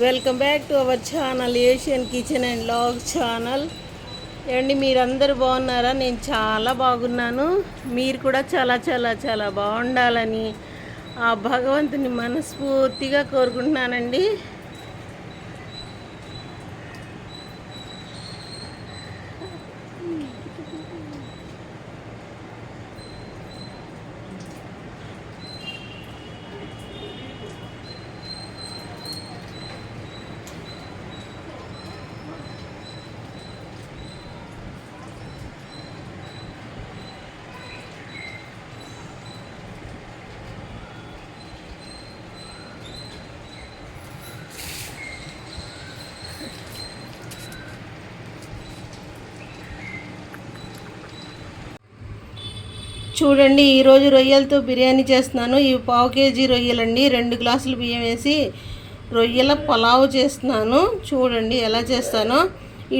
Welcome back to our channel Asian kitchen and log channel. ఏమండి, మీరందరూ బాగున్నారా? నేను చాలా బాగున్నాను. మీరు కూడా చాలా చాలా చాలా బాగుండాలని ఆ భగవంతుని మనస్ఫూర్తిగా కోరుకుంటున్నానండి. చూడండి, ఈరోజు రొయ్యలతో బిర్యానీ చేస్తున్నాను. ఇవి 1/2 కేజీ రొయ్యలండి. 2 గ్లాసులు బియ్యం వేసి రొయ్యల పలావ్ చేస్తున్నాను. చూడండి ఎలా చేస్తానో.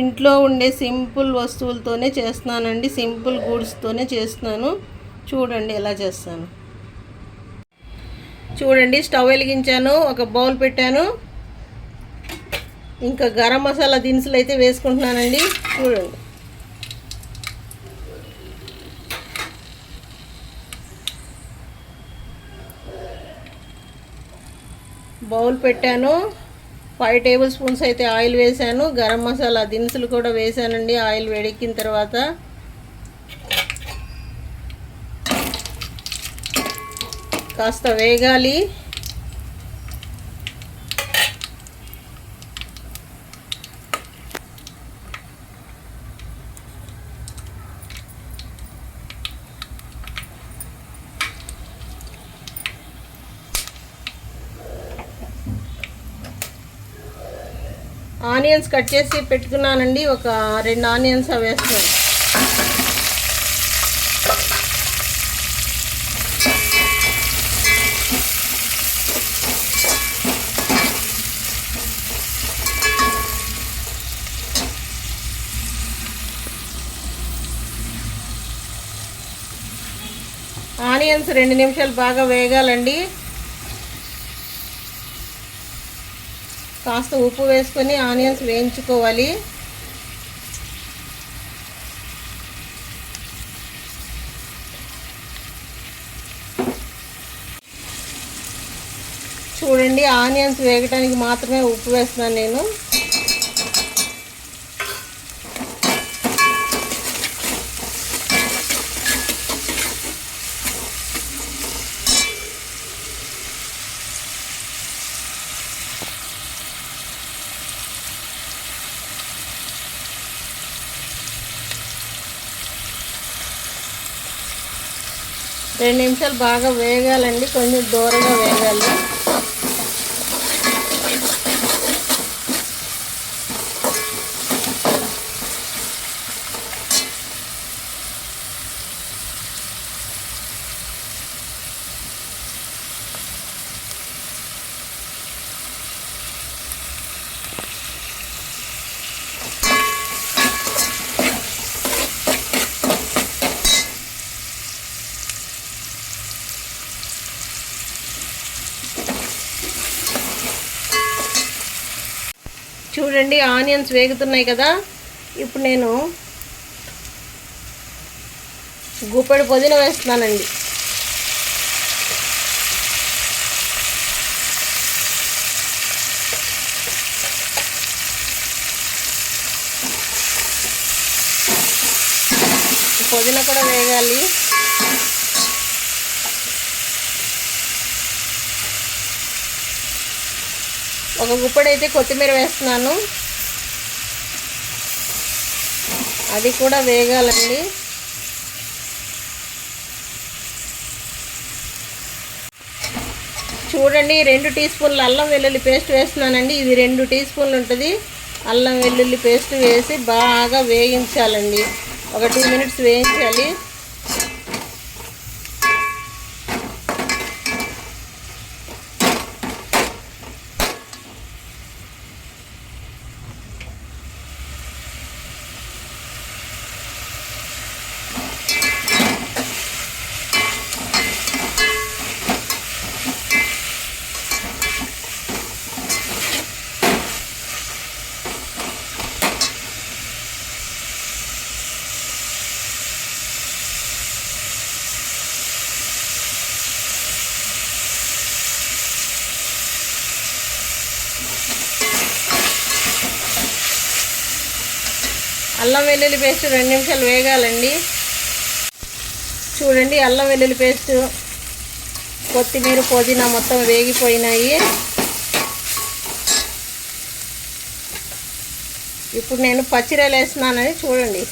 ఇంట్లో ఉండే సింపుల్ వస్తువులతోనే చేస్తున్నానండి. సింపుల్ గూడ్స్తోనే చేస్తున్నాను. చూడండి ఎలా చేస్తాను. చూడండి, స్టవ్ వెలిగించాను, ఒక బౌల్ పెట్టాను. ఇంకా గరం మసాలా దినుసులు అయితే వేసుకుంటున్నానండి. చూడండి, బౌల్ పెట్టాను. 5 టేబుల్ స్పూన్స్ అయితే ఆయిల్ వేసాను. గరం మసాలా దినుసులు కూడా వేసానండి. ఆయిల్ వేడెక్కిన తర్వాత కాస్త వేగాలి. ఆనియన్స్ కట్ చేసి పెట్టుకున్నానండి. ఒక 2 ఆనియన్స్ వేస్తున్నాను. ఆనియన్స్ 2 నిమిషాలు బాగా వేగాలండి. కాస్త ఉప్పు వేసుకొని ఆనియన్స్ వేయించుకోవాలి. చూడండి, ఆనియన్స్ వేగటానికి మాత్రమే ఉప్పు వేస్తున్నాను నేను. రెండు నిమిషాలు బాగా వేగాలండి. కొంచెం దూరంగా వేగాలి. చూడండి, ఆనియన్స్ వేగుతున్నాయి కదా. ఇప్పుడు నేను గుప్పెడు పుదీనా వేస్తున్నానండి. పుదీనా కూడా వేగాలి. ఒక గుప్పెడు అయితే కొత్తిమీర వేస్తున్నాను. అది కూడా వేగాలండి. చూడండి, 2 టీ స్పూన్లు అల్లం వెల్లుల్లి పేస్ట్ వేస్తున్నానండి. ఇది 2 టీ స్పూన్లు ఉంటుంది. అల్లం వెల్లుల్లి పేస్ట్ వేసి బాగా వేయించాలండి. ఒక 2 మినిట్స్ వేయించాలి. అల్లం వెల్లుల్లి పేస్ట్ 2 నిమిషాలు వేగాలండి. చూడండి, అల్లం వెల్లుల్లి పేస్ట్, కొత్తిమీర, పుదీనా మొత్తం వేగిపోయినాయి. ఇప్పుడు నేను పచ్చిరొయ్యలు వేస్తున్నానని చూడండి.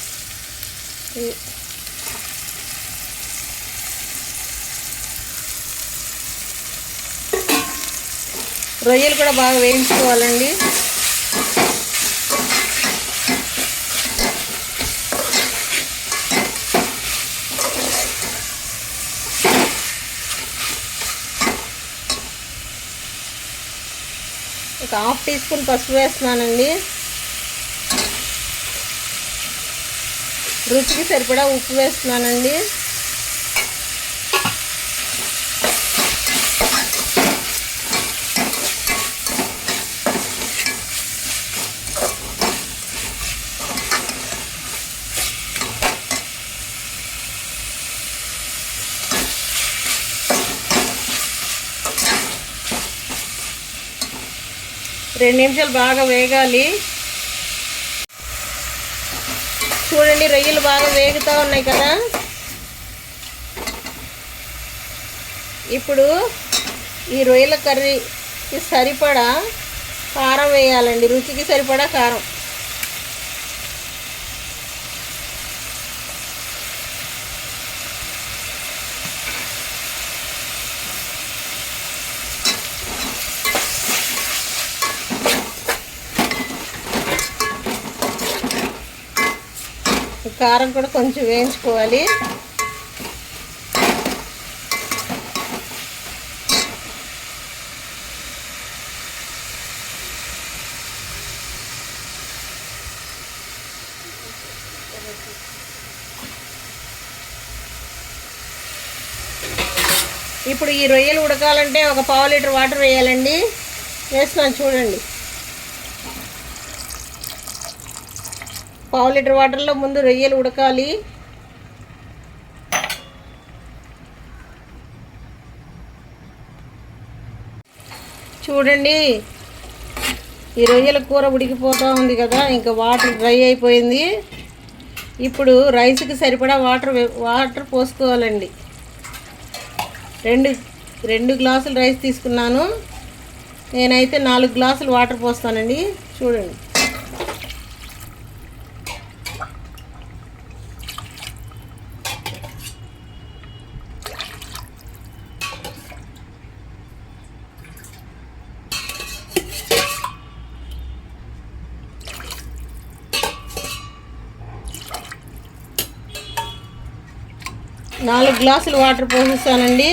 రొయ్యలు కూడా బాగా వేయించుకోవాలండి. ఒక 1/2 టీ స్పూన్ పసుపు వేస్తున్నానండి. రుచికి సరిపడా ఉప్పు వేస్తున్నానండి. రెండు నిమిషాలు బాగా వేగాలి. చూడండి, రొయ్యలు బాగా వేగుతూ ఉన్నాయి కదా. ఇప్పుడు ఈ రొయ్యల కర్రీకి సరిపడా కారం వేయాలండి. రుచికి సరిపడా కారం. కారం కూడా కొంచెం వేయించుకోవాలి. ఇప్పుడు ఈ రొయ్యలు ఉడకాలంటే ఒక 1/2 లీటర్ వాటర్ వేయాలండి. వేస్తున్నాను చూడండి. 1/2 లీటర్ వాటర్లో ముందు రొయ్యలు ఉడకాలి. చూడండి, ఈ రొయ్యల కూర ఉడికిపోతూ ఉంది కదా. ఇంకా వాటర్ డ్రై అయిపోయింది. ఇప్పుడు రైస్కి సరిపడా వాటర్ పోసుకోవాలండి. 2 గ్లాసులు రైస్ తీసుకున్నాను. నేనైతే 4 గ్లాసులు వాటర్ పోస్తానండి. చూడండి, నాలుగు గ్లాసులు వాటర్ పోసేస్తానండి.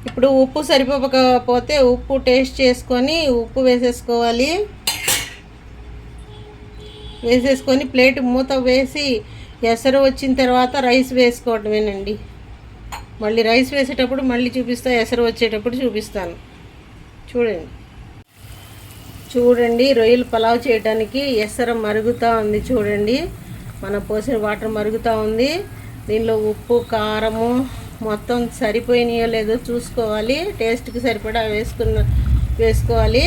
ఇప్పుడు ఉప్పు సరిపోకపోతే ఉప్పు టేస్ట్ చేసుకొని ఉప్పు వేసేసుకొని ప్లేట్ మూత వేసి ఎసరు వచ్చిన తర్వాత రైస్ వేసుకోవటమేనండి. మళ్ళీ రైస్ వేసేటప్పుడు మళ్ళీ చూపిస్తా, ఎసరు వచ్చేటప్పుడు చూపిస్తాను. చూడండి, రొయ్యలు పలావ్ చేయడానికి ఎసరు మరుగుతూ ఉంది. చూడండి, మనం పోసిన వాటర్ మరుగుతూ ఉంది. దీనిలో ఉప్పు, కారము మొత్తం సరిపోయినాయో లేదో చూసుకోవాలి. టేస్ట్కి సరిపడా వేసుకోవాలి.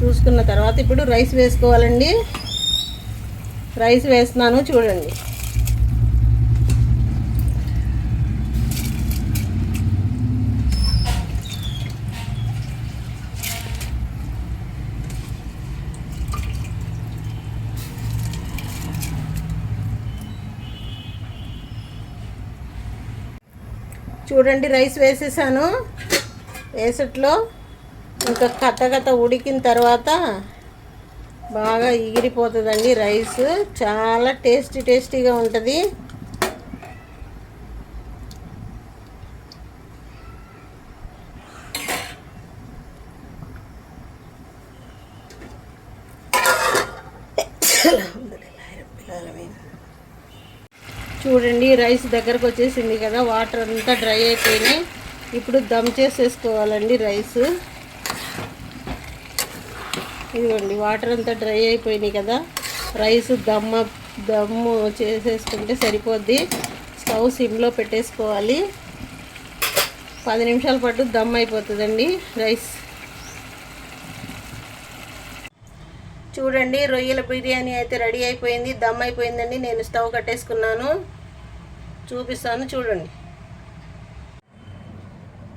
చూసుకున్న తర్వాత ఇప్పుడు రైస్ వేసుకోవాలండి. రైస్ వేస్తున్నాను చూడండి. చూడండి, రైస్ వేసేసాను. వేసట్లో ఇంకా కథ ఉడికిన తర్వాత బాగా ఎగిరిపోతుందండి. రైస్ చాలా టేస్టీగా ఉంటుంది. చూడండి, రైస్ దగ్గరకు వచ్చేసింది కదా. వాటర్ అంతా డ్రై అయిపోయినాయి. ఇప్పుడు దమ్ చేసేసుకోవాలండి రైస్. ఇదిగోండి, వాటర్ అంతా డ్రై అయిపోయినాయి కదా. రైస్ దమ్ము చేసేసుకుంటే సరిపోద్ది. స్టవ్ సిమ్లో పెట్టేసుకోవాలి. 10 నిమిషాల పాటు దమ్ అయిపోతుందండి రైస్. చూడండి రొయ్యల బిర్యానీ అయితే రెడీ అయిపోయింది, దమ్ అయిపోయిందండి. నేను స్టవ్ కట్టేసుకున్నాను, చూపిస్తాను చూడండి.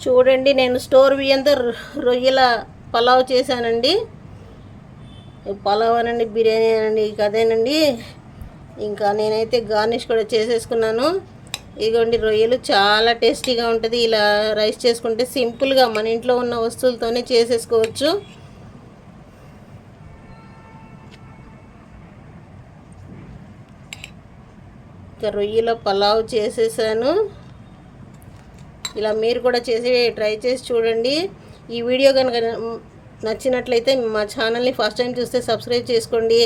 చూడండి నేను స్టోర్ బియ్యంతో రొయ్యల పలావ్ చేశానండి. పలావ్ అనండి, బిర్యానీ అనండి, అదేనండి. ఇంకా నేనైతే గార్నిష్ కూడా చేసేసుకున్నాను. ఇదిగోండి రొయ్యలు చాలా టేస్టీగా ఉంటుంది. ఇలా రైస్ చేసుకుంటే సింపుల్గా మన ఇంట్లో ఉన్న వస్తువులతోనే చేసేసుకోవచ్చు. ఇంకా రొయ్యల పలావ్ చేసేసాను. ఇలా మీరు కూడా ట్రై చేసి చూడండి. ఈ వీడియో కనుక నచ్చినట్లయితే మా ఛానల్ని ఫస్ట్ టైం చూస్తే సబ్స్క్రైబ్ చేసుకోండి,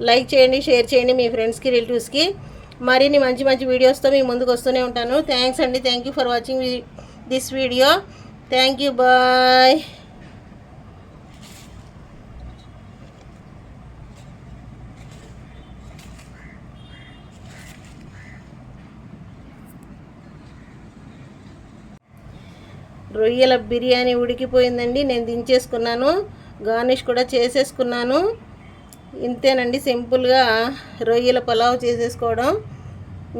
లైక్ చేయండి, షేర్ చేయండి మీ ఫ్రెండ్స్కి, రిలేటివ్స్కి. మరిన్ని మంచి మంచి వీడియోస్తో మీ ముందుకు వస్తూనే ఉంటాను. థ్యాంక్స్ అండి. Thank you for watching this video. Thank you, bye. రొయ్యల బిర్యానీ ఉడికిపోయిందండి, నేను దించేసుకున్నాను, గార్నిష్ కూడా చేసేసుకున్నాను. ఇంతేనండి సింపుల్గా రొయ్యల పలావ్ చేసేసుకోవడం.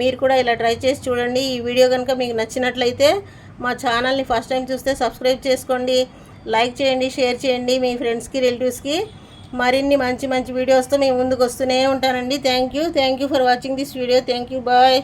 మీరు కూడా ఇలా ట్రై చేసి చూడండి. ఈ వీడియో కనుక మీకు నచ్చినట్లయితే మా ఛానల్ని ఫస్ట్ టైం చూస్తే సబ్స్క్రైబ్ చేసుకోండి, లైక్ చేయండి, షేర్ చేయండి మీ ఫ్రెండ్స్కి, రిలేటివ్స్కి. మరిన్ని మంచి మంచి వీడియోస్తో మీ ముందుకు వస్తూనే ఉంటానండి. Thank you for watching this video. Thank you, bye.